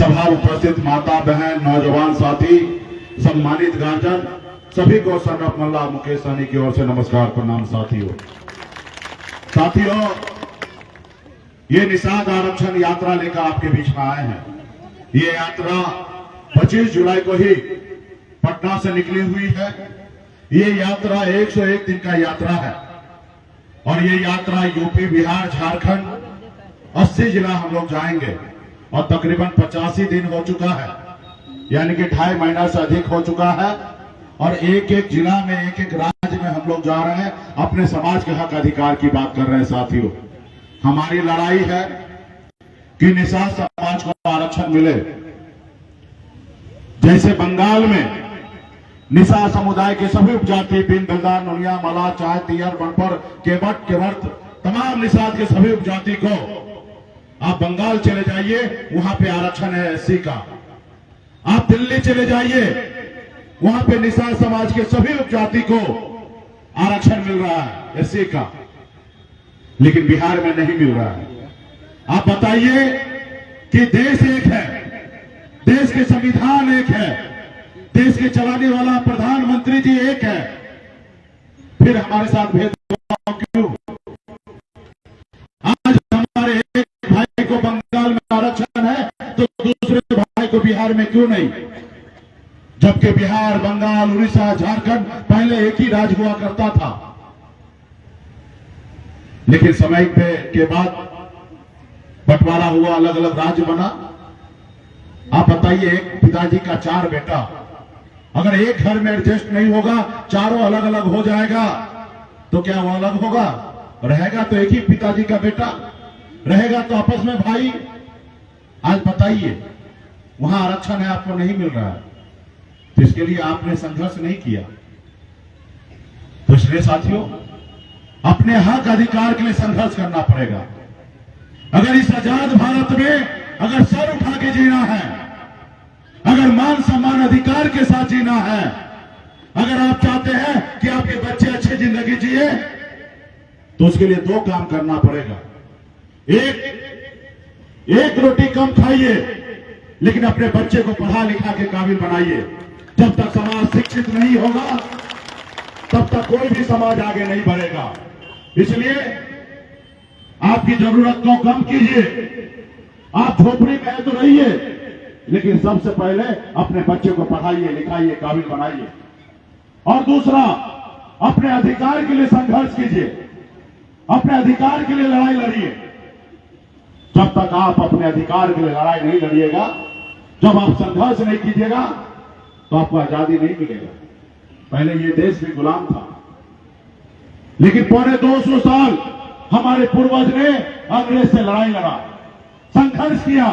सभा उपस्थित माता बहन नौजवान साथी सम्मानित गार्जियन सभी को सनरफ मल्ला मुकेश सहनी की ओर से नमस्कार प्रणाम। साथियों ये निषाद आरक्षण यात्रा लेकर आपके बीच में आए हैं। ये यात्रा 25 जुलाई को ही पटना से निकली हुई है। ये यात्रा 101 दिन का यात्रा है और ये यात्रा यूपी बिहार झारखंड 80 जिला हम लोग जाएंगे और तकरीबन 85 दिन हो चुका है, यानी कि 2.5 महीना से अधिक हो चुका है। और एक एक जिला में एक एक राज्य में हम लोग जा रहे हैं, अपने समाज के हक अधिकार की बात कर रहे हैं। साथियों हमारी लड़ाई है कि निषाद समाज को आरक्षण मिले। जैसे बंगाल में निषाद समुदाय के सभी उपजाति बिन बिल्दार नुनिया मला चाय तियर बनपर केवट केवर्त तमाम निषाद के सभी उपजाति को आप बंगाल चले जाइए, वहां पे आरक्षण है एससी का। आप दिल्ली चले जाइए, वहां पे निषाद समाज के सभी उपजाति को आरक्षण मिल रहा है एससी का, लेकिन बिहार में नहीं मिल रहा है। आप बताइए कि देश एक है, देश के संविधान एक है, देश के चलाने वाला प्रधानमंत्री जी एक है, फिर हमारे साथ भेदभाव क्यों? आज हमारे एक भाई को बंगाल में आरक्षण है तो दूसरे भाई को बिहार में क्यों नहीं? जबकि बिहार, बंगाल, उड़ीसा, झारखंड पहले एक ही राज्य हुआ करता था, लेकिन समय के बाद बंटवारा हुआ, अलग अलग राज्य बना। आप बताइए एक पिताजी का 4 बेटा, अगर एक घर में एडजस्ट नहीं होगा, चारों अलग अलग हो जाएगा, तो क्या वो अलग होगा? रहेगा तो एक ही पिताजी का बेटा, रहेगा तो आपस में भाई। आज बताइए वहां आरक्षण है, आपको नहीं मिल रहा है, तो इसके लिए आपने संघर्ष नहीं किया। तो इसलिए साथियों अपने हक अधिकार के लिए संघर्ष करना पड़ेगा। अगर इस आजाद भारत में अगर सर उठा के जीना है, अगर मान सम्मान अधिकार के साथ जीना है, अगर आप चाहते हैं कि आपके बच्चे अच्छी जिंदगी जिए, तो उसके लिए 2 काम करना पड़ेगा। एक रोटी कम खाइए, लेकिन अपने बच्चे को पढ़ा लिखा के काबिल बनाइए। जब तक समाज शिक्षित नहीं होगा तब तक कोई भी समाज आगे नहीं बढ़ेगा। इसलिए आपकी जरूरत को कम कीजिए। आप झोपड़ी में तो रहिए, लेकिन सबसे पहले अपने बच्चे को पढ़ाइए, लिखाइए, काबिल बनाइए। और दूसरा, अपने अधिकार के लिए संघर्ष कीजिए, अपने अधिकार के लिए लड़ाई लड़िए। जब तक आप अपने अधिकार के लिए लड़ाई नहीं लड़िएगा, जब आप संघर्ष नहीं कीजिएगा, तो आपको आजादी नहीं मिलेगा। पहले ये देश भी गुलाम था, लेकिन 250 साल हमारे पूर्वज ने अंग्रेज से लड़ाई लड़ा, संघर्ष किया,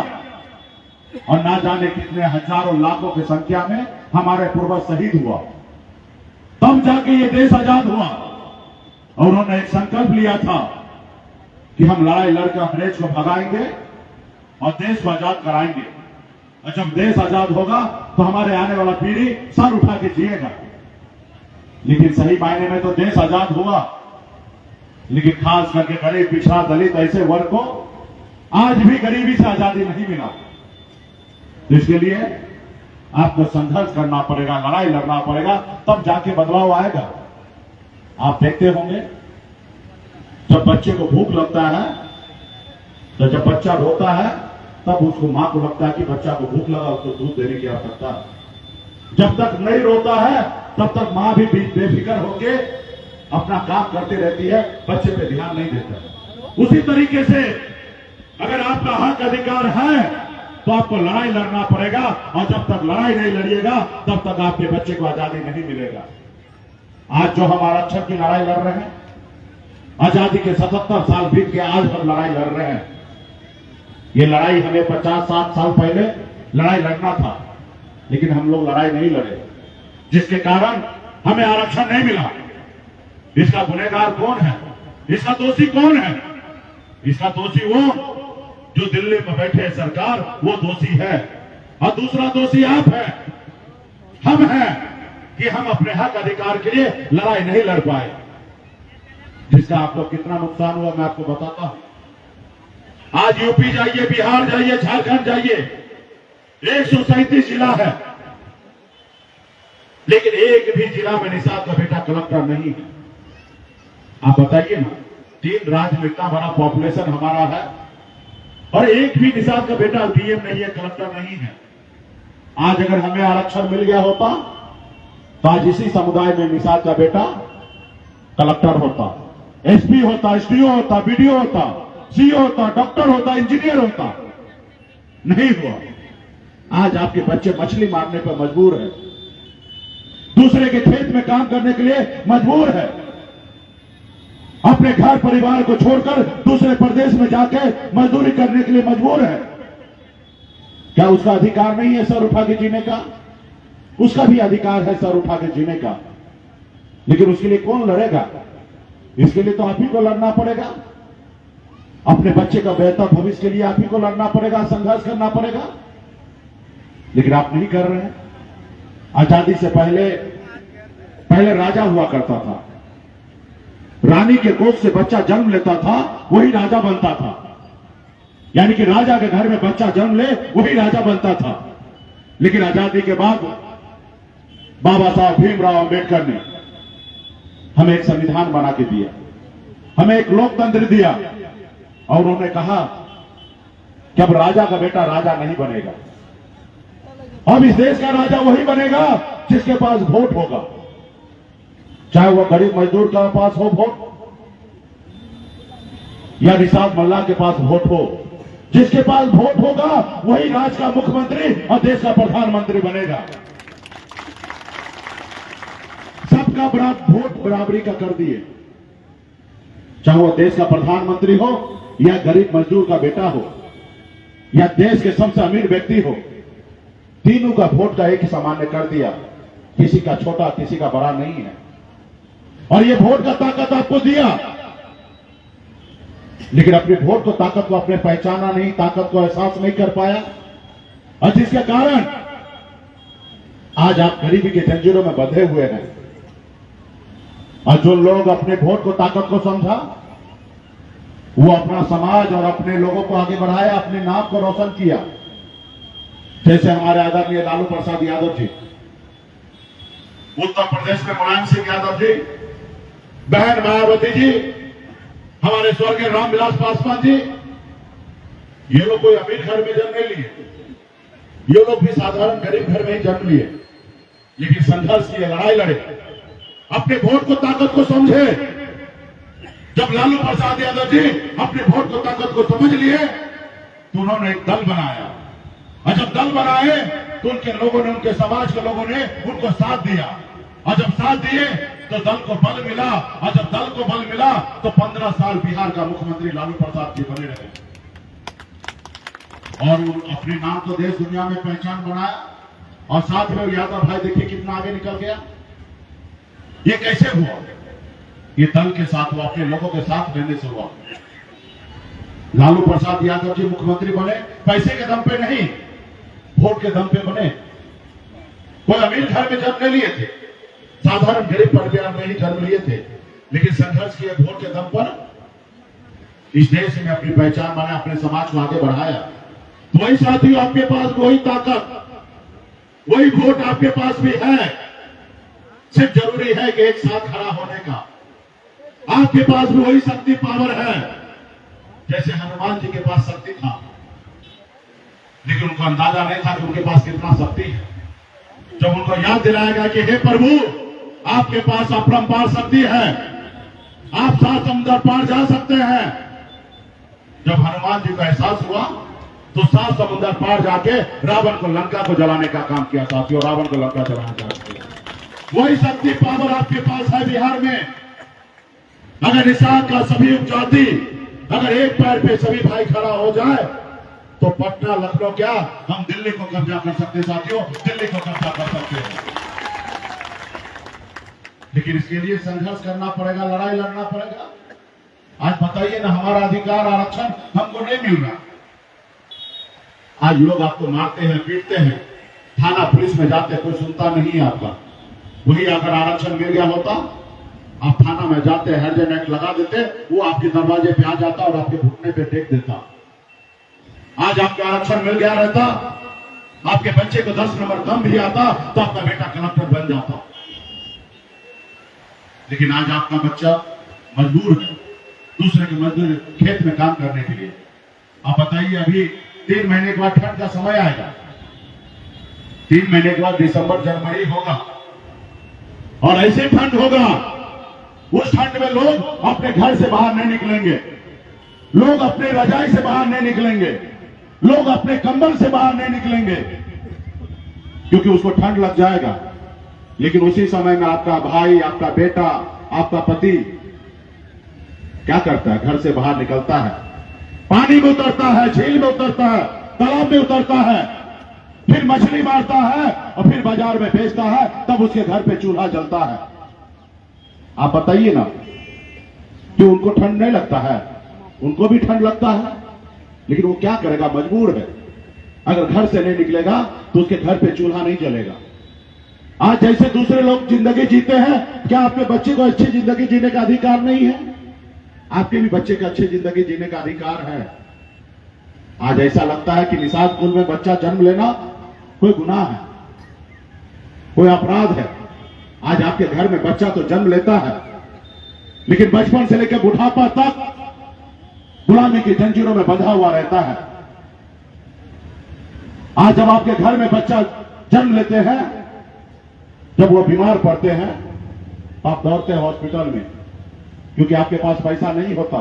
और ना जाने कितने हजारों लाखों की संख्या में हमारे पूर्वज शहीद हुआ। तब जाके ये देश आजाद हुआ। और उन्होंने एक संकल्प लिया था कि हम लड़ाई लड़कर अंग्रेज को भगाएंगे और देश को आजाद कराएंगे, और जब देश आजाद होगा तो हमारे आने वाला पीढ़ी सर उठा के जिएगा। लेकिन सही मायने में तो देश आजाद हुआ, लेकिन खास करके गरीब, पिछड़ा, दलित ऐसे वर्ग को आज भी गरीबी से आजादी नहीं मिला। तो इसके लिए आपको संघर्ष करना पड़ेगा, लड़ाई लड़ना पड़ेगा, तब जाके बदलाव आएगा। आप देखते होंगे जब बच्चे को भूख लगता है, तो जब बच्चा रोता है तब उसको मां को लगता है कि बच्चा को भूख लगा, उसको दूध देने की आवश्यकता है। जब तक नहीं रोता है तब तक मां भी बेफिक्र होके अपना काम करती रहती है, बच्चे पे ध्यान नहीं देता। उसी तरीके से अगर आपका हक अधिकार है तो आपको लड़ाई लड़ना पड़ेगा, और जब तक लड़ाई नहीं लड़िएगा तब तक आपके बच्चे को आजादी नहीं मिलेगा। आज जो हम आरक्षण की लड़ाई लड़ रहे हैं, आजादी के 77 साल बीत के आज हम लड़ाई लड़ रहे हैं। ये लड़ाई हमें 50-60 साल पहले लड़ाई लड़ना था, लेकिन हम लोग लड़ाई नहीं लड़े, जिसके कारण हमें आरक्षण नहीं मिला। इसका गुनहगार कौन है? इसका दोषी कौन है? इसका दोषी वो जो दिल्ली में बैठे सरकार, वो दोषी है, और दूसरा दोषी आप है, हम हैं कि हम अपने हक अधिकार के लिए लड़ाई नहीं लड़ पाए, जिसका आपको कितना नुकसान हुआ मैं आपको बताता हूं। आज यूपी जाइए, बिहार जाइए, झारखंड जाइए, 137 जिला है, लेकिन एक भी जिला में निषाद का बेटा कलेक्टर नहीं है। आप बताइए ना, 3 राज्य में इतना बड़ा पॉपुलेशन हमारा है और एक भी निषाद का बेटा डीएम नहीं है, कलेक्टर नहीं है। आज अगर हमें आरक्षण मिल गया होता तो आज इसी समुदाय में निषाद का बेटा कलेक्टर होता, एसपी होता, एसडीओ होता, बीडीओ होता, सीओ होता, डॉक्टर होता, इंजीनियर होता। नहीं हुआ। आज आपके बच्चे मछली मारने पर मजबूर है, दूसरे के खेत में काम करने के लिए मजबूर है, अपने घर परिवार को छोड़कर दूसरे प्रदेश में जाके मजदूरी करने के लिए मजबूर है। क्या उसका अधिकार नहीं है सर उठा के जीने का? उसका भी अधिकार है सर उठा के जीने का, लेकिन उसके लिए कौन लड़ेगा? इसके लिए तो आप ही को लड़ना पड़ेगा। अपने बच्चे का बेहतर भविष्य के लिए आप ही को लड़ना पड़ेगा, संघर्ष करना पड़ेगा, लेकिन आप नहीं कर रहे हैं। आजादी से पहले राजा हुआ करता था, रानी के कोख से बच्चा जन्म लेता था, वही राजा बनता था। यानी कि राजा के घर में बच्चा जन्म ले वही राजा बनता था। लेकिन आजादी के बाद बाबा साहब भीमराव अंबेडकर ने हमें एक संविधान बना के दिया, हमें एक लोकतंत्र दिया और उन्होंने कहा कि अब राजा का बेटा राजा नहीं बनेगा, अब इस देश का राजा वही बनेगा जिसके पास वोट होगा, चाहे वह गरीब मजदूर के पास हो वोट या निषाद मल्ला के पास वोट हो। जिसके पास वोट होगा वही राज्य का मुख्यमंत्री और देश का प्रधानमंत्री बनेगा। सबका वोट बराबरी का कर दिए, चाहे वो देश का प्रधानमंत्री हो या गरीब मजदूर का बेटा हो या देश के सबसे अमीर व्यक्ति हो, तीनों का वोट का एक ही सामान्य कर दिया। किसी का छोटा किसी का बड़ा नहीं है। और ये वोट का ताकत आपको दिया, लेकिन अपने वोट को ताकत को आपने पहचाना नहीं, ताकत को एहसास नहीं कर पाया, और जिसके कारण आज आप गरीबी के जंजीरों में बंधे हुए हैं। और जो लोग अपने वोट को ताकत को समझा, वो अपना समाज और अपने लोगों को आगे बढ़ाया, अपने नाम को रोशन किया। जैसे हमारे आदरणीय लालू प्रसाद यादव जी, उत्तर प्रदेश में मुलायम सिंह यादव जी, बहन मायावती जी, हमारे स्वर्गीय रामविलास पासवान जी, ये लोग कोई अमीर घर में जन्म नहीं लिए, ये लोग भी साधारण गरीब घर में ही जन्म लिए, लेकिन संघर्ष किए, लड़ाई लड़े, अपने वोट को ताकत को समझे। जब लालू प्रसाद यादव जी अपने वोट को ताकत को समझ लिए तो उन्होंने एक दल बनाया, और जब दल बनाए तो उनके लोगों ने, उनके समाज के लोगों ने उनको साथ दिया, और जब साथ दिए तो दल को बल मिला, और जब दल को बल मिला तो 15 साल बिहार का मुख्यमंत्री लालू प्रसाद जी बने रहे, और अपने नाम तो देश दुनिया में पहचान बनाया। और साथ में यादव भाई देखिए कितना आगे निकल गया। ये कैसे हुआ? ये दल के साथ हुआ, अपने लोगों के साथ रहने से हुआ। लालू प्रसाद यादव जी मुख्यमंत्री बने पैसे के दम पे नहीं, वोट के दम पे बने। कोई अमीर घर में जन्म नहीं लिए थे, साधारण गरीब परिवार में ही जन्म लिए थे, लेकिन संघर्ष किए वोट के दम पर। इस देश में अपनी पहचान बनाया, अपने समाज को आगे बढ़ाया। तो वही साथियों, आपके पास वही ताकत, वही वोट आपके पास भी है। सिर्फ जरूरी है कि एक साथ खड़ा होने का। आपके पास भी वही शक्ति पावर है जैसे हनुमान जी के पास शक्ति था, लेकिन उनको अंदाजा नहीं था कि उनके पास कितना शक्ति है। जब उनको याद दिलाएगा कि हे प्रभु, आपके पास अपरंपार शक्ति है, आप 7 समुद्र पार जा सकते हैं। जब हनुमान जी को एहसास हुआ तो 7 समुद्र पार जाके रावण को, लंका को जलाने का काम किया साथियों, रावण को लंका जलाने का काम किया। वही शक्ति पावर आपके पास है बिहार में। अगर निषाद का सभी उपजाति, अगर एक पैर पे सभी भाई खड़ा हो जाए तो पटना, लखनऊ, क्या हम दिल्ली को कब्जा कर सकते हैं साथियों, दिल्ली को कब्जा कर सकते हैं। लेकिन इसके लिए संघर्ष करना पड़ेगा, लड़ाई लड़ना पड़ेगा। आज बताइए ना, हमारा अधिकार आरक्षण हमको नहीं मिल रहा। आज लोग आपको मारते हैं, पीटते हैं, थाना पुलिस में जाते, कोई सुनता नहीं है आपका। वही अगर आरक्षण मिल गया होता, आप थाना में जाते, हर्जन एक्ट लगा देते, वो आपके दरवाजे पे आ जाता और आपके घुटने पे टेक देता। आज आपका आरक्षण मिल गया रहता आपके बच्चे को 10 नंबर कम भी आता तो आपका बेटा कलेक्टर बन जाता। लेकिन आज आपका बच्चा मजबूर है दूसरे के मजदूर खेत में काम करने के लिए। आप बताइए, अभी 3 महीने के बाद ठंड का समय आएगा, 3 महीने के बाद दिसंबर जनवरी होगा और ऐसे ठंड होगा, उस ठंड में लोग अपने घर से बाहर नहीं निकलेंगे, लोग अपने रजाई से बाहर नहीं निकलेंगे, लोग अपने कंबल से बाहर नहीं निकलेंगे, क्योंकि उसको ठंड लग जाएगा। लेकिन उसी समय में आपका भाई, आपका बेटा, आपका पति क्या करता है? घर से बाहर निकलता है, पानी में उतरता है, झील में उतरता है, तालाब में उतरता है, फिर मछली मारता है और फिर बाजार में बेचता है, तब उसके घर पे चूल्हा जलता है। आप बताइए ना कि उनको ठंड नहीं लगता है? उनको भी ठंड लगता है, लेकिन वो क्या करेगा? मजबूर है। अगर घर से नहीं निकलेगा तो उसके घर पे चूल्हा नहीं जलेगा। आज जैसे दूसरे लोग जिंदगी जीते हैं, क्या आपके बच्चे को अच्छी जिंदगी जीने का अधिकार नहीं है? आपके भी बच्चे को अच्छी जिंदगी जीने का अधिकार है। आज ऐसा लगता है कि निषाद स्कूल में बच्चा जन्म लेना कोई गुनाह है, कोई अपराध है। आज आपके घर में बच्चा तो जन्म लेता है, लेकिन बचपन से लेकर बुढ़ापा तक गुलामी की जंजीरों में बंधा हुआ रहता है। आज जब आपके घर में बच्चा जन्म लेते हैं, जब वो बीमार पड़ते हैं, आप दौड़ते हैं हॉस्पिटल में, क्योंकि आपके पास पैसा नहीं होता।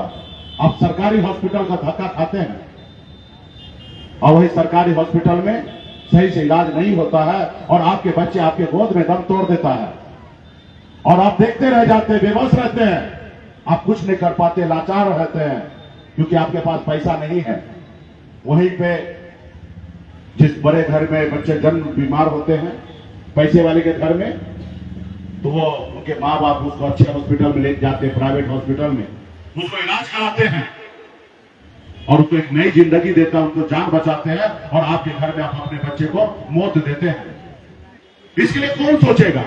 आप सरकारी हॉस्पिटल का धक्का खाते हैं और वही सरकारी हॉस्पिटल में सही से इलाज नहीं होता है और आपके बच्चे आपके गोद में दम तोड़ देता है और आप देखते रह जाते हैं, बेबस रहते हैं, आप कुछ नहीं कर पाते, लाचार रहते हैं, क्योंकि आपके पास पैसा नहीं है। वहीं पे जिस बड़े घर में बच्चे जन्म बीमार होते हैं, पैसे वाले के घर में, तो वो उनके माँ बाप उसको अच्छे हॉस्पिटल में ले जाते हैं, प्राइवेट हॉस्पिटल में उसको इलाज कराते हैं और उसको एक नई जिंदगी देता है, उनको जान बचाते हैं। और आपके घर में आप अपने बच्चे को मौत देते हैं। इसके लिए कौन सोचेगा?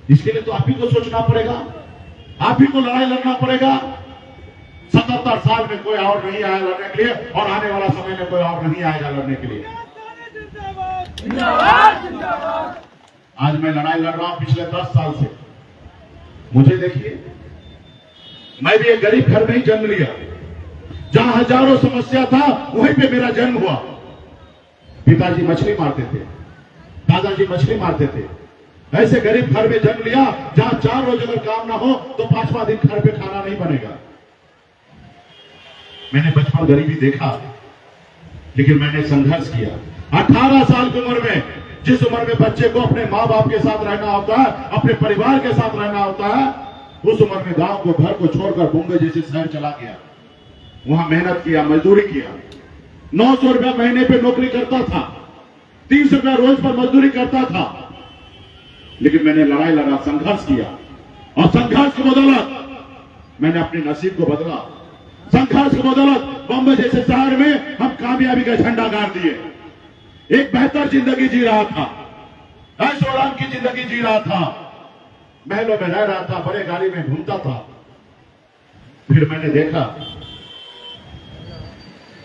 इसके लिए तो आप ही को सोचना पड़ेगा, आप ही को लड़ाई लड़ना पड़ेगा। 77 साल में कोई और नहीं आया लड़ने के लिए और आने वाला समय में कोई और नहीं आएगा लड़ने के लिए। आज मैं लड़ाई लड़ रहा हूं पिछले 10 साल से। मुझे देखिए, मैं भी एक गरीब घर में ही जन्म लिया, जहां हजारों समस्या था, वहीं पे मेरा जन्म हुआ। पिताजी मछली मारते थे, दादाजी मछली मारते थे। ऐसे गरीब घर में जन्म लिया जहां 4 रोज अगर काम ना हो तो 5वां दिन घर पे खाना नहीं बनेगा। मैंने बचपन गरीबी देखा, लेकिन मैंने संघर्ष किया। 18 साल की उम्र में, जिस उम्र में बच्चे को अपने माँ बाप के साथ रहना होता है, अपने परिवार के साथ रहना होता है, उस उम्र में गांव को, घर को छोड़कर मुंबई जैसे शहर चला गया। वहां मेहनत किया, मजदूरी किया, 900 रुपया महीने पे नौकरी करता था, 300 रुपया रोज पर मजदूरी करता था। लेकिन मैंने लड़ाई लड़ा, संघर्ष किया और संघर्ष की बदौलत मैंने अपने नसीब को बदला। संघर्ष की बदौलत बम्बई जैसे शहर में हम कामयाबी का झंडा गाड़ दिए। एक बेहतर जिंदगी जी रहा था, ऐशो आराम की जिंदगी जी रहा था, महलों में रह रहा था, बड़े गाड़ी में घूमता था। फिर मैंने देखा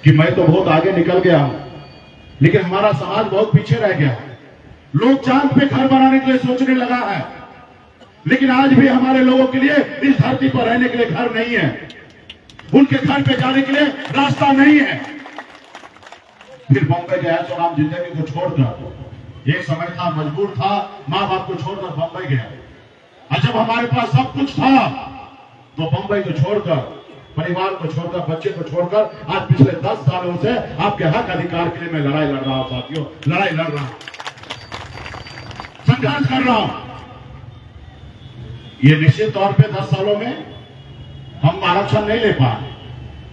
कि मैं तो बहुत आगे निकल गया हूं, लेकिन हमारा समाज बहुत पीछे रह गया है। लोग चांद पे घर बनाने के लिए सोचने लगा है, लेकिन आज भी हमारे लोगों के लिए इस धरती पर रहने के लिए घर नहीं है, उनके घर पे जाने के लिए रास्ता नहीं है। फिर बम्बई गया, तो हम जिंदगी को छोड़कर, एक समय था मजबूर था, माँ बाप को छोड़कर बम्बई गया। और जब हमारे पास सब कुछ था तो बम्बई को छोड़कर, परिवार को छोड़कर, बच्चे को छोड़कर, आज पिछले 10 सालों से आपके हक अधिकार के लिए मैं लड़ाई लड़ रहा हूं साथियों, लड़ाई लड़ रहा हूं, संघर्ष कर रहा हूं। ये निश्चित तौर पे 10 सालों में हम आरक्षण नहीं ले पाए,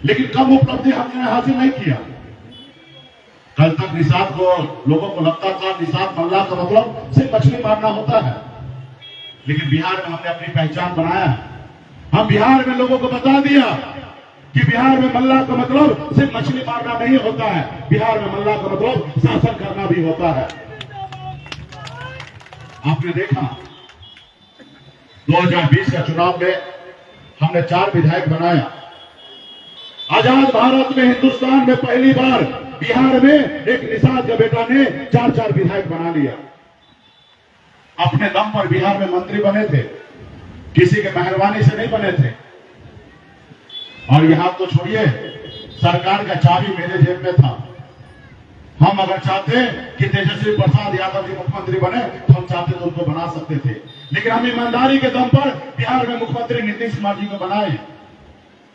लेकिन कम उपलब्धि हमने हासिल नहीं किया। कल तक निषाद को, लोगों को लगता था निषाद मल्लाह का मतलब सिर्फ मछली मारना होता है, लेकिन बिहार में हमने अपनी पहचान बनाया है। हम बिहार में लोगों को बता दिया कि बिहार में मल्लाह का मतलब सिर्फ मछली मारना नहीं होता है, बिहार में मल्लाह का मतलब शासन करना भी होता है। आपने देखा 2020 का चुनाव में हमने 4 विधायक बनाया। आजाद भारत में, हिंदुस्तान में पहली बार बिहार में एक निषाद का बेटा ने 4 विधायक बना लिया। अपने दम पर बिहार में मंत्री बने थे, किसी के मेहरबानी से नहीं बने थे। और यहां तो छोड़िए, सरकार का चाबी मेरे जेब में था। हम अगर चाहते कि तेजस्वी प्रसाद यादव जी मुख्यमंत्री बने तो हम चाहते तो उनको बना सकते थे, लेकिन हम ईमानदारी के दम पर बिहार में मुख्यमंत्री नीतीश कुमार जी को बनाए।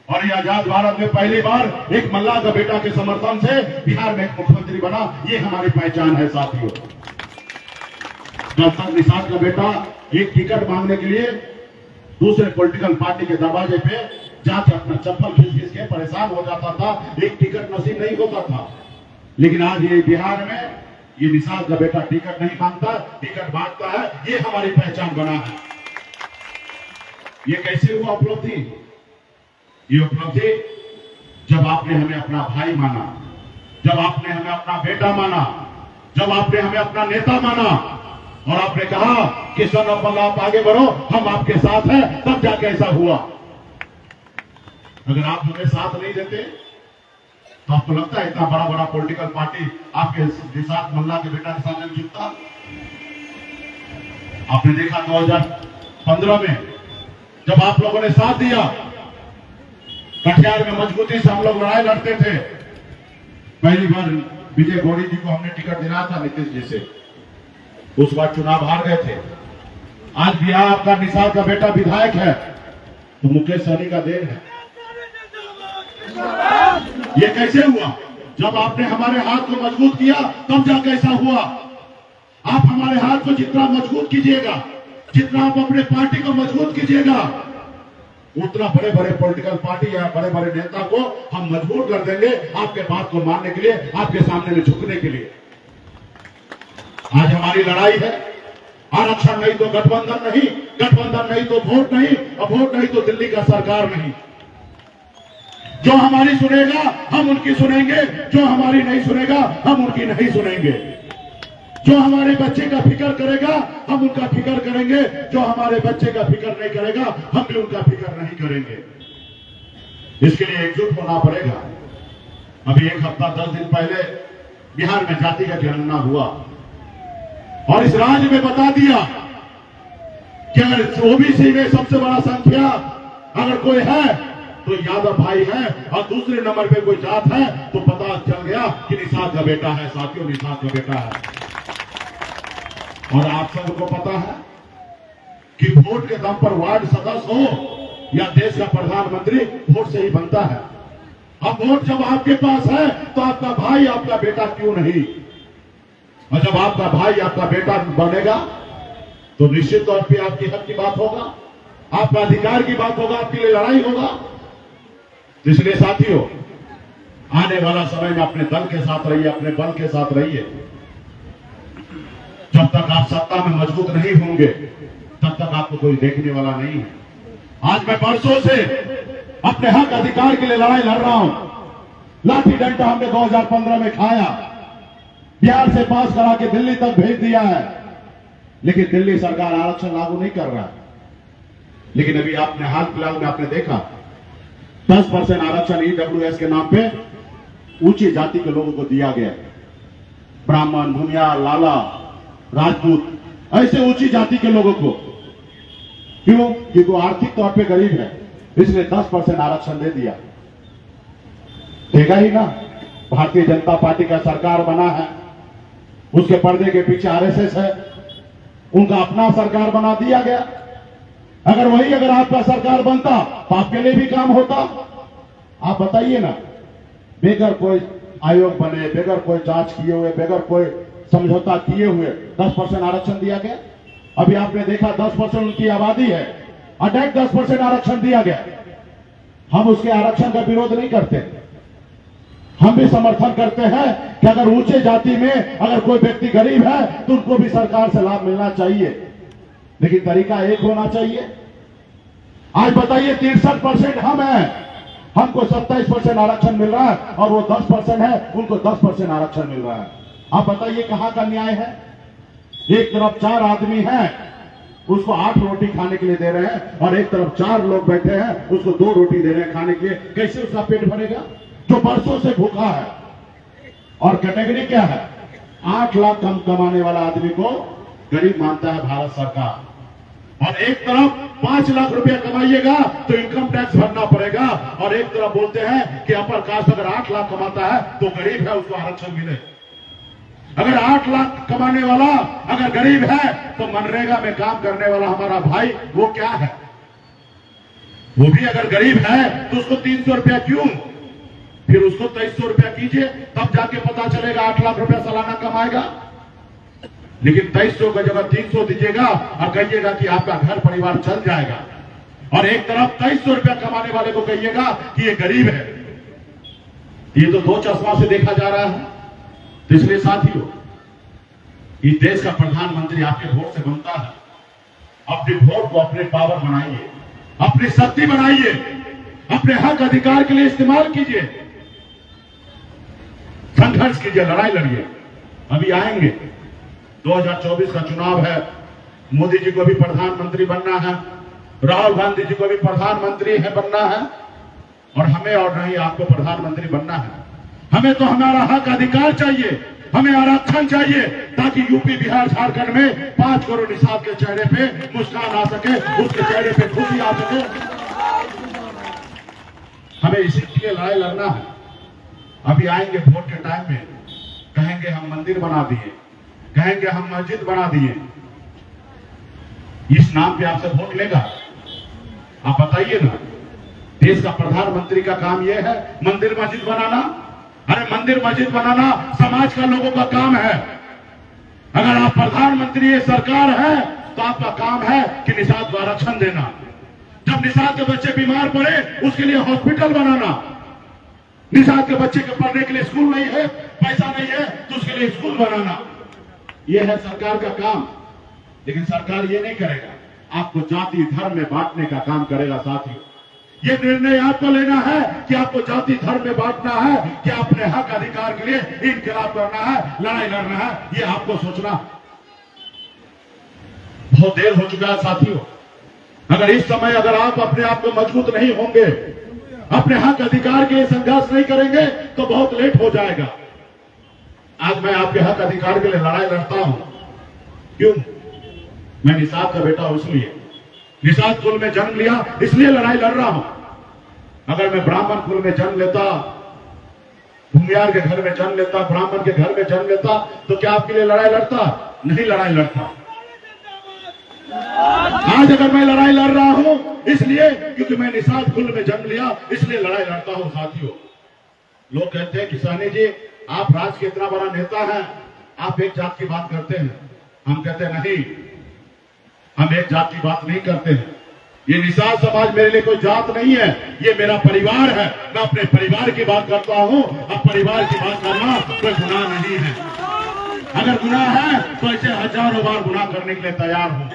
और ये आजाद भारत में पहली बार एक मल्लाह का बेटा के समर्थन से बिहार में एक मुख्यमंत्री बना। ये हमारी पहचान है साथियों। जब तक निषाद का बेटा एक टिकट मांगने के लिए दूसरे पॉलिटिकल पार्टी के दरवाजे पे जाकर अपना चप्पल खींच के परेशान हो जाता था, एक टिकट नसीब नहीं होता था। लेकिन आज ये बिहार में ये निषाद का बेटा टिकट नहीं मांगता, टिकट बांटता है। ये हमारी पहचान बना है। ये कैसे हुआ उपलब्धि? ये उपलब्धि जब आपने हमें अपना भाई माना, जब आपने हमें अपना बेटा माना, जब आपने हमें अपना नेता माना और आपने कहा कि सन अब्बल आप आगे बढ़ो, हम आपके साथ हैं, तब जाके ऐसा हुआ। अगर आप हमें साथ नहीं देते तो आपको लगता है इतना बड़ा बड़ा पॉलिटिकल पार्टी आपके निषाद मल्लाह के बेटा के सामने झुकता? आपने देखा 2015 में जब आप लोगों ने साथ दिया, कटिहार में मजबूती से हम लोग लड़ाई लड़ते थे। पहली बार विजय गौरी जी को हमने टिकट दिलाया था नीतीश जी से, उस बार चुनाव हार गए थे। आज भी आपका निषाद का बेटा विधायक है तो मुकेश सहनी का देन है। ये कैसे हुआ? जब आपने हमारे हाथ को मजबूत किया तब जाके ऐसा हुआ। आप हमारे हाथ को जितना मजबूत कीजिएगा, जितना आप अपने पार्टी को मजबूत कीजिएगा, उतना बड़े बड़े पॉलिटिकल पार्टी या बड़े बड़े नेता को हम मजबूर कर देंगे आपके बात को मानने के लिए, आपके सामने में झुकने के लिए। आज हमारी लड़ाई है, आरक्षण नहीं तो गठबंधन नहीं, गठबंधन नहीं तो वोट नहीं, और वोट नहीं तो दिल्ली का सरकार नहीं। जो हमारी सुनेगा हम उनकी सुनेंगे, जो हमारी नहीं सुनेगा हम उनकी नहीं सुनेंगे। जो हमारे बच्चे का फिक्र करेगा हम उनका फिक्र करेंगे, जो हमारे बच्चे का फिक्र नहीं करेगा हम भी उनका फिक्र नहीं करेंगे। इसके लिए एकजुट होना पड़ेगा। अभी 1 हफ्ता 10 दिन पहले बिहार में जाति का गणना हुआ और इस राज्य में बता दिया कि अगर ओबीसी में सबसे बड़ा संख्या अगर कोई है तो यादव भाई है, और दूसरे नंबर पे कोई जात है तो पता चल गया कि निषाद का बेटा है। साथियों, निषाद का बेटा है। और आप सबको पता है कि वोट के दम पर वार्ड सदस्य हो या देश का प्रधानमंत्री वोट से ही बनता है। अब वोट जब आपके पास है तो आपका भाई आपका बेटा क्यों नहीं? और जब आपका भाई आपका बेटा बनेगा तो निश्चित तौर पे आपकी हक की बात होगा, आपका अधिकार की बात होगा, आपके लिए लड़ाई होगा। इसलिए साथियों, आने वाला समय में अपने दल के साथ रहिए, अपने बल के साथ रहिए। जब तक आप सत्ता में मजबूत नहीं होंगे तब तक आपको कोई देखने वाला नहीं है। आज मैं बरसों से अपने हक अधिकार के लिए लड़ाई लड़ रहा हूं। लाठी डंडा हमने 2015 में खाया, बिहार से पास करा के दिल्ली तक भेज दिया है, लेकिन दिल्ली सरकार आरक्षण लागू नहीं कर रहा है। लेकिन अभी आपने हाल फिलहाल में आपने देखा 10% आरक्षण ईडब्ल्यूएस के नाम पे ऊंची जाति के लोगों को दिया गया। ब्राह्मण, भूमियार, लाला, राजपूत, ऐसे ऊंची जाति के लोगों को। क्यों? क्योंकि वो आर्थिक तौर पे गरीब है, इसलिए 10% आरक्षण दे दिया। देगा ही ना। भारतीय जनता पार्टी का सरकार बना है, उसके पर्दे के पीछे आरएसएस है, उनका अपना सरकार बना दिया गया। अगर आपका सरकार बनता तो आपके लिए भी काम होता। आप बताइए ना, बेगर कोई आयोग बने, बेगर कोई जांच किए हुए, बेगर कोई समझौता किए हुए 10% आरक्षण दिया गया। अभी आपने देखा 10% उनकी आबादी है, अटैक 10% आरक्षण दिया गया। हम उसके आरक्षण का विरोध नहीं करते, हम भी समर्थन करते हैं कि अगर ऊंचे जाति में अगर कोई व्यक्ति गरीब है तो उनको भी सरकार से लाभ मिलना चाहिए, लेकिन तरीका एक होना चाहिए। आज बताइए 63% हम हैं, हमको 27% आरक्षण मिल रहा है और वो 10% है, उनको 10% आरक्षण मिल रहा है। आप बताइए कहां का न्याय है? एक तरफ 4 आदमी हैं, उसको 8 रोटी खाने के लिए दे रहे हैं, और एक तरफ 4 लोग बैठे हैं, उसको 2 रोटी दे रहे हैं खाने के लिए। कैसे उसका पेट भरेगा जो बरसों से भूखा है? और कैटेगरी क्या है? 8 लाख कम कमाने वाला आदमी को गरीब मानता है भारत सरकार। और एक तरफ 5 लाख रुपया कमाइएगा तो इनकम टैक्स भरना पड़ेगा, और एक तरफ बोलते हैं कि अपर कास्ट अगर 8 लाख कमाता है तो गरीब है, उसको आरक्षण मिले। अगर 8 लाख कमाने वाला अगर गरीब है तो मनरेगा में काम करने वाला हमारा भाई वो क्या है? वो भी अगर गरीब है तो उसको 300 रुपया क्यों? फिर उसको 2300 रुपया कीजिए, तब जाके पता चलेगा 8 लाख रुपया सालाना कमाएगा। लेकिन 2300 का जगह 300 दीजिएगा और कहिएगा कि आपका घर परिवार चल जाएगा, और एक तरफ 2300 रुपया कमाने वाले को कहिएगा कि ये गरीब है। ये तो दो चश्मा से देखा जा रहा है। तो इसलिए साथियों, इस देश का प्रधानमंत्री आपके वोट से बनता है। अपने वोट को अपने पावर बनाइए, अपनी शक्ति बनाइए, अपने हक अधिकार के लिए इस्तेमाल कीजिए, संघर्ष कीजिए, लड़ाई लड़िए। अभी आएंगे 2024 का चुनाव है, मोदी जी को भी प्रधानमंत्री बनना है, राहुल गांधी जी को भी प्रधानमंत्री है बनना है, और हमें और नहीं आपको प्रधानमंत्री बनना है। हमें तो हमारा हक अधिकार चाहिए, हमें आरक्षण चाहिए, ताकि यूपी बिहार झारखंड में 5 करोड़ निषाद के चेहरे पे मुस्कान आ सके, उसके चेहरे पे खुशी आ सके। हमें इसी के लिए लड़ाई लड़ना है। अभी आएंगे वोट के टाइम में, कहेंगे हम मंदिर बना दिए, कहेंगे हम मस्जिद बना दिए। इस नाम पे आपसे वोट लेगा? आप बताइए ना। देश का प्रधानमंत्री का काम यह है मंदिर मस्जिद बनाना? अरे मंदिर मस्जिद बनाना समाज का लोगों का काम है। अगर आप प्रधानमंत्री ये सरकार है तो आपका काम है कि निषाद को आरक्षण देना। जब निषाद के बच्चे बीमार पड़े उसके लिए हॉस्पिटल बनाना। निषाद के बच्चे के पढ़ने के लिए स्कूल नहीं है, पैसा नहीं है, तो उसके लिए स्कूल बनाना। यह है सरकार का काम। लेकिन सरकार ये नहीं करेगा, आपको जाति धर्म में बांटने का काम करेगा। साथियों, ये निर्णय आपको लेना है कि आपको जाति धर्म में बांटना है कि अपने हक अधिकार के लिए इनकलाब करना है, लड़ाई लड़ना है। ये आपको सोचना। बहुत देर हो चुका है साथियों। अगर इस समय अगर आप अपने आप को मजबूत नहीं होंगे, अपने हक अधिकार के लिए संघर्ष नहीं करेंगे तो बहुत लेट हो जाएगा। आज मैं आपके हक अधिकार के लिए लड़ाई लड़ता हूं। क्यों? मैं निषाद का बेटा हूं, इसलिए निषाद कुल में जन्म लिया, इसलिए लड़ाई लड़ रहा हूं। अगर मैं ब्राह्मण कुल में जन्म लेता, भूमियार के घर में जन्म लेता, ब्राह्मण के घर में जन्म लेता, तो क्या आपके लिए लड़ाई लड़ता? नहीं लड़ाई लड़ता। आज अगर मैं लड़ाई लड़ रहा हूं इसलिए क्योंकि मैं निषाद कुल में जन्म लिया, इसलिए लड़ाई लड़ता हूं। साथियों, लोग कहते हैं किसानी जी आप राज्य के इतना बड़ा नेता हैं, आप एक जात की बात करते हैं। हम कहते हैं नहीं, हम एक जात की बात नहीं करते हैं। ये निषाद समाज मेरे लिए कोई जात नहीं है, ये मेरा परिवार है। मैं अपने परिवार की बात करता हूं। अब परिवार की बात करना कोई गुनाह नहीं है। अगर गुनाह है तो ऐसे हजारों बार गुनाह करने के लिए तैयार हूं।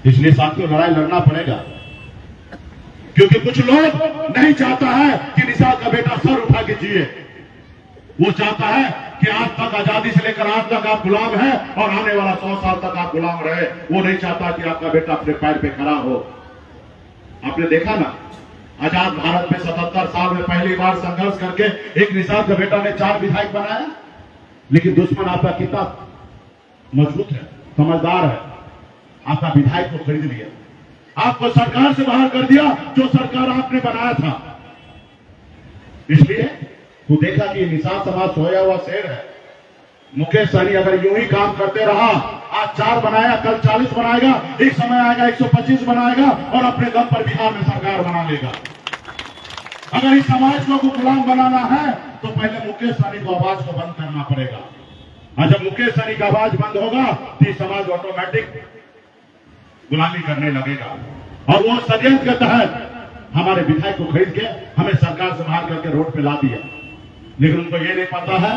इसलिए साथियों, लड़ाई लड़ना पड़ेगा, क्योंकि कुछ लोग नहीं चाहता है कि निषाद का बेटा सर उठा के जिए। वो चाहता है कि आज तक आजादी से लेकर आज तक आप गुलाम हैं और आने वाला 100 साल तक आप गुलाम रहे। वो नहीं चाहता कि आपका बेटा अपने पैर पे खड़ा हो। आपने देखा ना, आजाद भारत में 77 साल में पहली बार संघर्ष करके एक निषाद का बेटा ने 4 विधायक बनाया। लेकिन दुश्मन आपका कितना मजबूत है, समझदार है, आपका विधायक को खरीद लिया, आपको सरकार से बाहर कर दिया जो सरकार आपने बनाया था। इसलिए वो देखा कि निषाद समाज सोया हुआ शेर है। मुकेश सहनी अगर यूं ही काम करते रहा, आज 4 बनाया, कल 40 बनाएगा, एक समय आएगा 125 बनाएगा और अपने दम पर बिहार में सरकार बना लेगा। अगर इस समाज को गुलाम बनाना है तो पहले मुकेश सहनी को आवाज को बंद करना पड़ेगा। और जब मुकेश सहनी का आवाज बंद होगा तो समाज ऑटोमेटिक गुलामी करने लगेगा। और वो षड्यंत्र के तहत हमारे विधायक को खरीद के हमें सरकार से बाहर करके रोड पे ला दिया। लेकिन उनको ये नहीं पता है,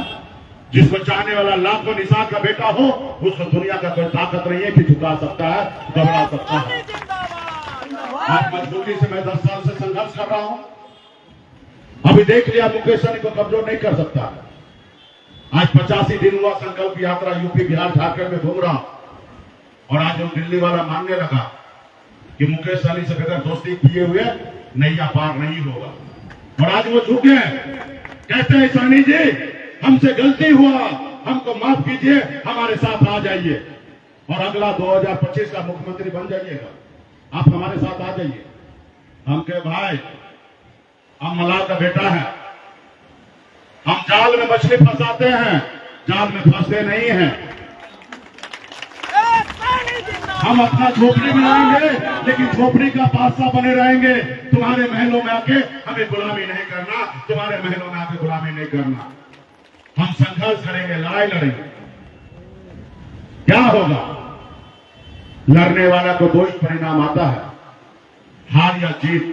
जिसको चाहने वाला लाखों निषाद का बेटा हो, उसको दुनिया का कोई ताकत नहीं है कि झुका सकता है, घबरा सकता है। आज मजबूरी से मैं 10 साल से संघर्ष कर रहा हूं। अभी देख लिया, मुकेश सहनी को कमजोर नहीं कर सकता। आज 85 दिन हुआ संकल्प यात्रा यूपी बिहार झारखंड में घूम रहा, और आज वो दिल्ली वाला मानने लगा कि मुकेश सहनी से बगैर दोस्ती किए हुए नैया पार नहीं होगा। और आज वो झुके हैं, कहते हैं सानी जी हमसे गलती हुआ, हमको माफ कीजिए, हमारे साथ आ जाइए और अगला 2025 का मुख्यमंत्री बन जाइएगा, आप हमारे साथ आ जाइए। हम कहे भाई हम मलाह का बेटा है, हम जाल में मछली फंसाते हैं, जाल में फंसते नहीं हैं। हम अपना झोपड़ी में रहेंगे लेकिन झोपड़ी का बादशाह बने रहेंगे। तुम्हारे महलों में आके हमें गुलामी नहीं करना, तुम्हारे महलों में आके गुलामी नहीं करना। हम संघर्ष करेंगे, लड़ाई लड़ेंगे। क्या होगा? लड़ने वाला को दो ही परिणाम आता है, हार या जीत।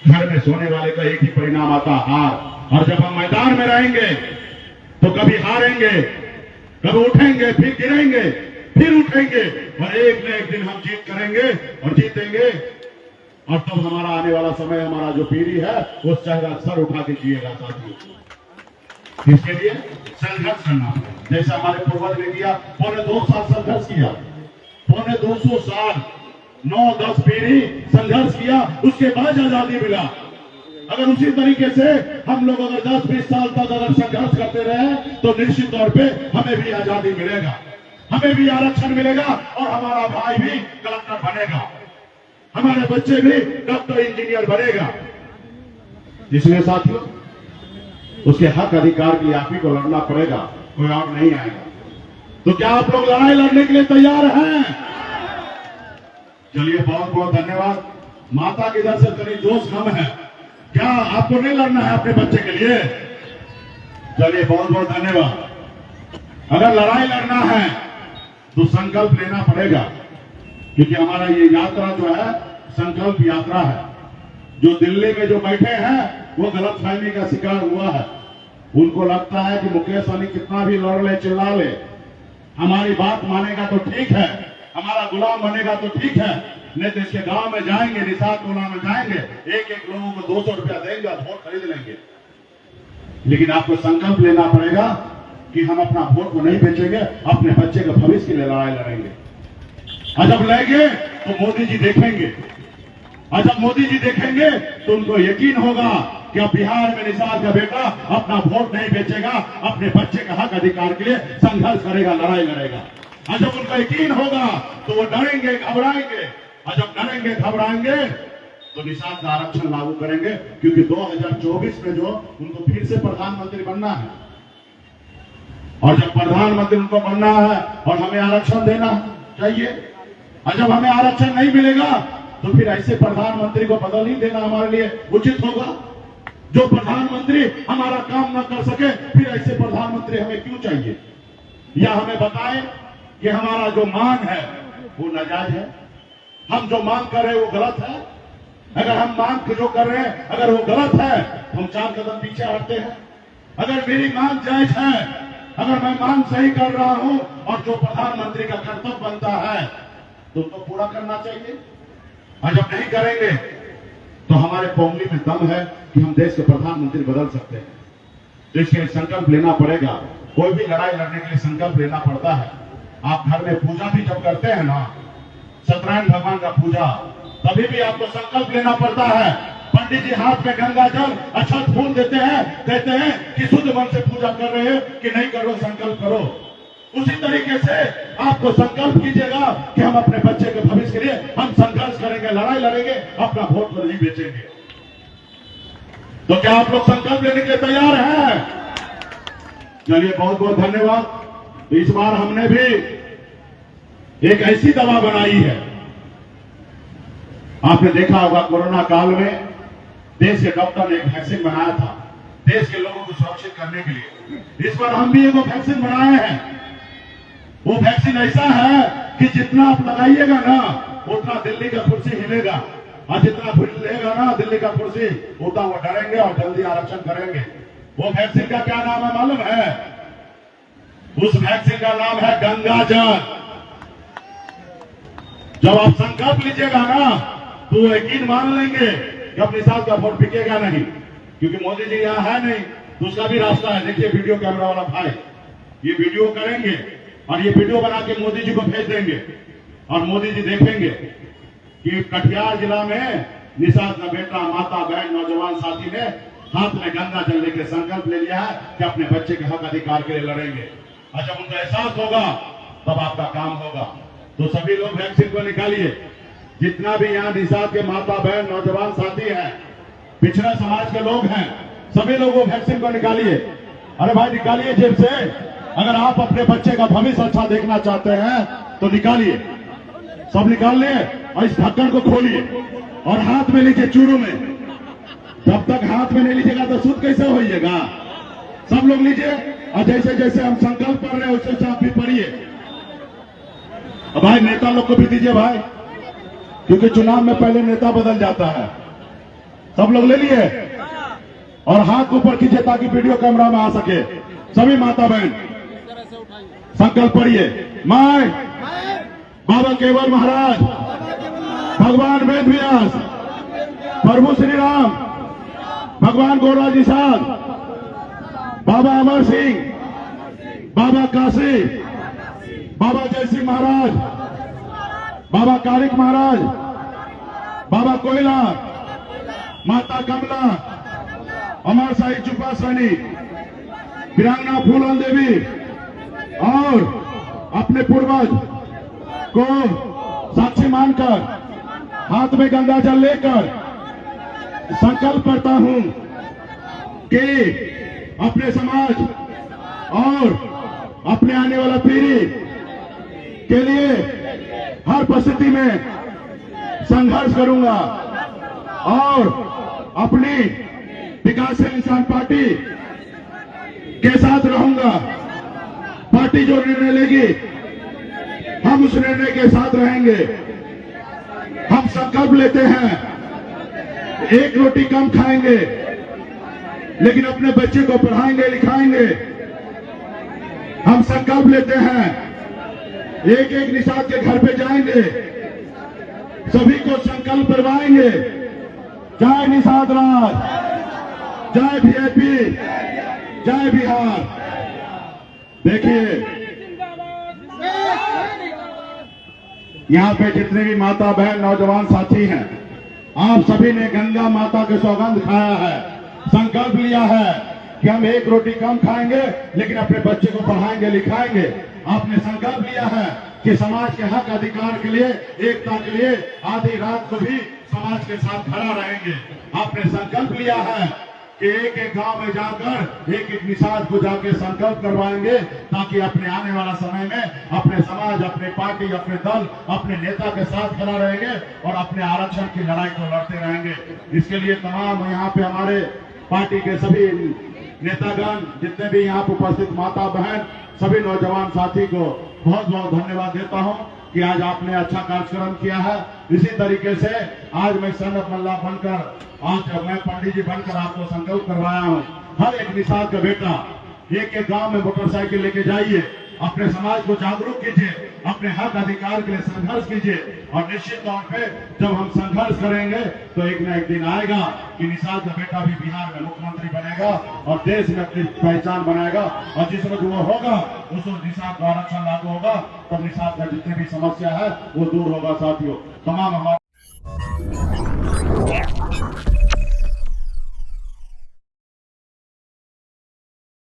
घर में सोने वाले का एक ही परिणाम आता है, हार। और जब हम मैदान में रहेंगे तो कभी हारेंगे, कभी उठेंगे, फिर गिरेंगे, फिर उठेंगे और एक न एक दिन हम जीत करेंगे और जीतेंगे। और तब हमारा आने वाला समय, हमारा जो पीढ़ी है वो चाहेगा सर उठा के जिएगा साथियों। इसके लिए संघर्ष करना है, जैसे हमारे पूर्वज ने किया। 2.5 साल संघर्ष किया, 250 साल, 9-10 पीढ़ी संघर्ष किया, उसके बाद आजादी मिला। अगर उसी तरीके से हम लोग अगर 10-20 साल तक अगर संघर्ष करते रहे तो निश्चित तौर पे हमें भी आजादी मिलेगा, हमें भी आरक्षण मिलेगा और हमारा भाई भी कलेक्टर बनेगा, हमारे बच्चे भी डॉक्टर इंजीनियर बनेगा। इसलिए साथियों उसके हक अधिकार के लिए आप ही को लड़ना पड़ेगा, कोई और नहीं आएगा। तो क्या आप लोग लड़ाई लड़ने के लिए तैयार हैं? चलिए बहुत बहुत धन्यवाद। माता की दर से कहीं जोश कम है, क्या आपको नहीं लड़ना है अपने बच्चे के लिए? चलिए बहुत बहुत धन्यवाद। अगर लड़ाई लड़ना है तो संकल्प लेना पड़ेगा, क्योंकि हमारा ये यात्रा जो है संकल्प यात्रा है। जो दिल्ली में जो बैठे हैं वो गलतफहमी का शिकार हुआ है। उनको लगता है कि मुकेश सहनी कितना भी लड़ ले, चिल्ला ले, हमारी बात मानेगा तो ठीक है, हमारा गुलाम बनेगा तो ठीक है। नहीं तो इसके गांव में जाएंगे, निषाद टोला में जाएंगे, एक लोगों को 200 रुपया देंगे और वोट खरीद लेंगे। लेकिन आपको संकल्प लेना पड़ेगा कि हम अपना वोट को नहीं बेचेंगे, अपने बच्चे के भविष्य के लिए लड़ाई लड़ेंगे। और जब लड़ेंगे तो मोदी जी देखेंगे, और जब मोदी जी देखेंगे तो उनको यकीन होगा कि अब बिहार में निषाद का बेटा अपना वोट नहीं बेचेगा, अपने बच्चे का हक अधिकार के लिए संघर्ष करेगा, लड़ाई लड़ेगा। और जब उनको यकीन होगा तो वो डरेंगे, घबराएंगे, और जब डरेंगे घबराएंगे तो निषाद का आरक्षण लागू करेंगे, क्योंकि 2024 में जो उनको फिर से प्रधानमंत्री बनना है। और जब प्रधानमंत्री उनको बनना है और हमें आरक्षण देना चाहिए, और जब हमें आरक्षण नहीं मिलेगा तो फिर ऐसे प्रधानमंत्री को बदल ही देना हमारे लिए उचित होगा। जो प्रधानमंत्री हमारा काम न कर सके, फिर ऐसे प्रधानमंत्री हमें क्यों चाहिए? या हमें बताएं कि हमारा जो मांग है वो नाजायज है, हम जो मांग कर रहे हैं वो गलत है। अगर हम मांग जो कर रहे हैं अगर वो गलत है तो हम 4 कदम पीछे हटते हैं। अगर मेरी मांग जायज है, अगर मैं मांग सही कर रहा हूं और जो प्रधानमंत्री का कर्तव्य बनता है तो उसको पूरा करना चाहिए। और जब नहीं करेंगे तो हमारे पौंगली में दम है कि हम देश के प्रधानमंत्री बदल सकते हैं। तो इसके लिए संकल्प लेना पड़ेगा। कोई भी लड़ाई लड़ने के लिए संकल्प लेना पड़ता है। आप घर में पूजा भी जब करते हैं ना, सत्यनारायण भगवान का पूजा, तभी भी आपको संकल्प लेना पड़ता है। पंडित जी हाथ में गंगा जल अक्षत फूल देते हैं, कहते हैं कि शुद्ध मन से पूजा कर रहे हो कि नहीं कर रहे, संकल्प करो। उसी तरीके से आपको संकल्प कीजिएगा कि हम अपने बच्चे के भविष्य के लिए हम संघर्ष करेंगे, लड़ाई लड़ेंगे, अपना वोट नहीं बेचेंगे। तो क्या आप लोग संकल्प लेने के लिए तैयार हैं? चलिए बहुत बहुत धन्यवाद। तो इस बार हमने भी एक ऐसी दवा बनाई है, आपने देखा होगा कोरोना काल में देश के डॉक्टर ने एक वैक्सीन बनाया था देश के लोगों को सुरक्षित करने के लिए। इस बार हम भी एक वैक्सीन बनाए हैं। वो वैक्सीन ऐसा है कि जितना आप लगाइएगा ना उतना दिल्ली का कुर्सी हिलेगा, और जितना हिलेगा ना दिल्ली का कुर्सी उतना वो डरेंगे और जल्दी आरक्षण करेंगे। वो वैक्सीन का क्या नाम है मालूम है? उस वैक्सीन का नाम है गंगा जल। जब आप संकल्प लीजिएगा ना तो यकीन मान लेंगे कि अपने साथ का वोट बिकेगा नहीं, क्योंकि मोदी जी यहां है नहीं, तो उसका भी रास्ता है। देखिए वीडियो कैमरा वाला भाई ये वीडियो करेंगे और ये वीडियो बना के मोदी जी को भेज देंगे, और मोदी जी देखेंगे कि कटिहार जिला में निषाद का बेटा, माता, बहन, नौजवान साथी ने हाथ में गंगा जल लेके संकल्प ले लिया है कि अपने बच्चे के हक अधिकार के लिए लड़ेंगे, और जब उनको एहसास होगा तब आपका काम होगा। तो सभी लोग वैक्सीन को निकालिए। जितना भी यहाँ निषाद के माता बहन नौजवान साथी हैं, पिछड़ा समाज के लोग हैं, सभी लोग वो वैक्सीन को निकालिए। अरे भाई निकालिए जेब से। अगर आप अपने बच्चे का भविष्य अच्छा देखना चाहते हैं तो निकालिए, सब निकाल लिए और इस ढक्कन को खोलिए और हाथ में लीजिए चूरू में। जब तक हाथ में नहीं लीजिएगा तो शुद्ध कैसे होइएगा? सब लोग लीजिए और जैसे जैसे हम संकल्प कर रहे हैं उससे आप भी पढ़िए। भाई नेता लोग को भी दीजिए भाई, क्योंकि चुनाव में पहले नेता बदल जाता है। सब लोग ले लिए और हाथ को ऊपर कीजिए ताकि वीडियो कैमरा में आ सके। सभी माता बहन संकल्प पढ़िए। मैं बाबा केवल महाराज, भगवान वेद व्यास, प्रभु श्री राम, भगवान गोराज निषाद, बाबा अमर सिंह, बाबा काशी, बाबा जय सिंह महाराज, बाबा कारिक महाराज, बाबा कोयला, माता कमला, अमर साई चुपा सैनी, वीरांगना फूलन देवी और अपने पूर्वज को साक्षी मानकर हाथ में गंगा जल लेकर संकल्प करता हूं कि अपने समाज और अपने आने वाला पीढ़ी के लिए हर परिस्थिति में संघर्ष करूंगा और अपनी विकासशील इंसान पार्टी के साथ रहूंगा। पार्टी जो निर्णय लेगी हम उस निर्णय के साथ रहेंगे। हम संकल्प लेते हैं, एक रोटी कम खाएंगे लेकिन अपने बच्चे को पढ़ाएंगे लिखाएंगे। हम संकल्प लेते हैं, एक एक निषाद के घर पे जाएंगे, सभी को संकल्प करवाएंगे। जय निषाद राज, जय वीआईपी, जय बिहार। देखिए यहाँ पे जितने भी माता बहन नौजवान साथी हैं, आप सभी ने गंगा माता के सौगंध खाया है, संकल्प लिया है कि हम एक रोटी कम खाएंगे लेकिन अपने बच्चे को पढ़ाएंगे लिखाएंगे। आपने संकल्प लिया है कि समाज के हक अधिकार के लिए, एकता के लिए आधी रात को भी समाज के साथ खड़ा रहेंगे। आपने संकल्प लिया है कि एक एक गांव में जाकर एक एक निषाद को जाके संकल्प करवाएंगे ताकि अपने आने वाला समय में अपने समाज, अपने पार्टी, अपने दल, अपने नेता के साथ खड़ा रहेंगे और अपने आरक्षण की लड़ाई को लड़ते रहेंगे। इसके लिए तमाम यहाँ पे हमारे पार्टी के सभी नेतागण, जितने भी यहाँ पे उपस्थित माता बहन, सभी नौजवान साथी को बहुत बहुत धन्यवाद देता हूँ कि आज आपने अच्छा कार्यक्रम किया है। इसी तरीके से आज मैं सनत मल्ला बनकर, आज मैं पंडित जी बनकर आपको संकल्प करवाया हूँ। हर एक निषाद का बेटा एक एक गांव में मोटरसाइकिल लेके जाइए, अपने समाज को जागरूक कीजिए, अपने हक अधिकार के लिए संघर्ष कीजिए। और निश्चित तौर पे जब हम संघर्ष करेंगे तो एक न एक दिन आएगा कि निषाद का बेटा भी बिहार में मुख्यमंत्री बनेगा और देश में अपनी पहचान बनाएगा। और जिस वक्त वो होगा उस वक्त निषाद का आरक्षण लागू होगा, तब निषाद का जितनी भी समस्या है वो दूर होगा। साथियों, तमाम हमारे